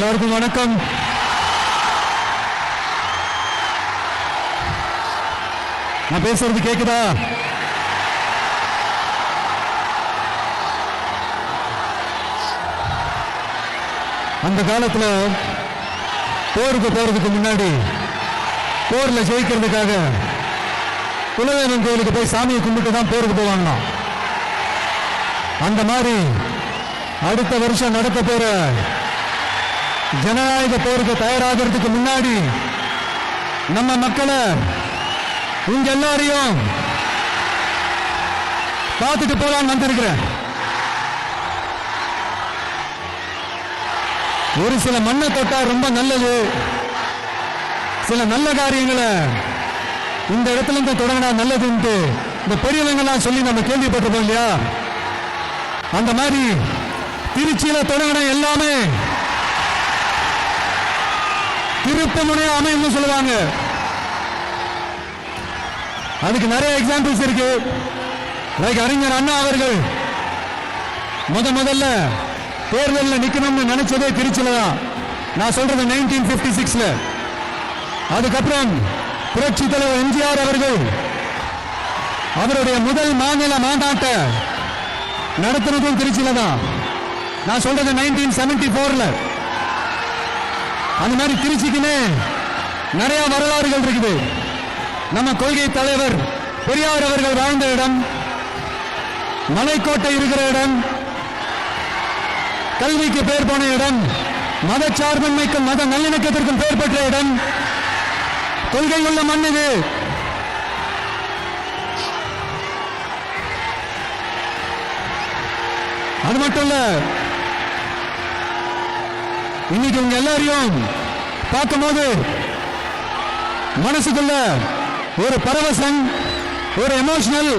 எல்லாருக்கும் வணக்கம். நான் பேசுறது கேக்குதா? அந்த காலத்துல போருக்கு போறதுக்கு முன்னாடி போர்ல ஜெயிக்கிறதுக்காக குலதெய்வம் கோயிலுக்கு போய் சாமியை கும்பிட்டு தான் போருக்கு போவாங்களாம். அந்த மாதிரி அடுத்த வருஷம் நடக்க போற ஜனநாயக போருக்கு தயாராகிறதுக்கு முன்னாடி நம்ம மக்களை உங்க எல்லாரையும் பார்த்துட்டு போலான்னு வந்திருக்கிறேன். ஒரு சில மண்ணை தொட்டா ரொம்ப நல்லது, சில நல்ல காரியங்களை இந்த இடத்துல இருந்து தொடங்கினா நல்லதுன்ட்டு இந்த பெரியவங்கெல்லாம் சொல்லி நம்ம கேள்விப்பட்டிருப்போம் இல்லையா? அந்த மாதிரி திருச்சியில தொடங்கின எல்லாமே திருப்பு முனையா அமையும் சொல்லுவாங்க. அதுக்கு நிறைய எக்ஸாம்பிள்ஸ் இருக்கு. லைக் அறிஞர் அண்ணா அவர்கள் முதல்ல தேர்தலில் நிக்கணும்னு நினைச்சதே திருச்சியில தான். நான் சொல்றது 1956ல. அதுக்கப்புறம் புரட்சி தலைவர் எம்ஜிஆர் அவர்கள் அவருடைய முதல் மாநில மாநாட்டை நடத்துறதும் திருச்சியில தான். நான் சொல்றது 1974ல. அந்த மாதிரி திருச்சிக்குன்னு நிறைய வரலாறுகள் இருக்குது. நம்ம கொள்கை தலைவர் பெரியார் அவர்கள் வாழ்ந்த இடம், மலைக்கோட்டை இருக்கிற இடம், கல்விக்கு பேர் போன இடம், மதச்சார்பின்மைக்கும் மத நல்லிணக்கத்திற்கும் பெயர் பெற்ற இடம், கொள்கை உள்ள மண் இது. அது மட்டும் இல்ல, இன்னைக்கு உங்க எல்லாரையும் பார்க்கும்போது மனசுக்குள்ள ஒரு பரவசம், ஒரு எமோஷனல்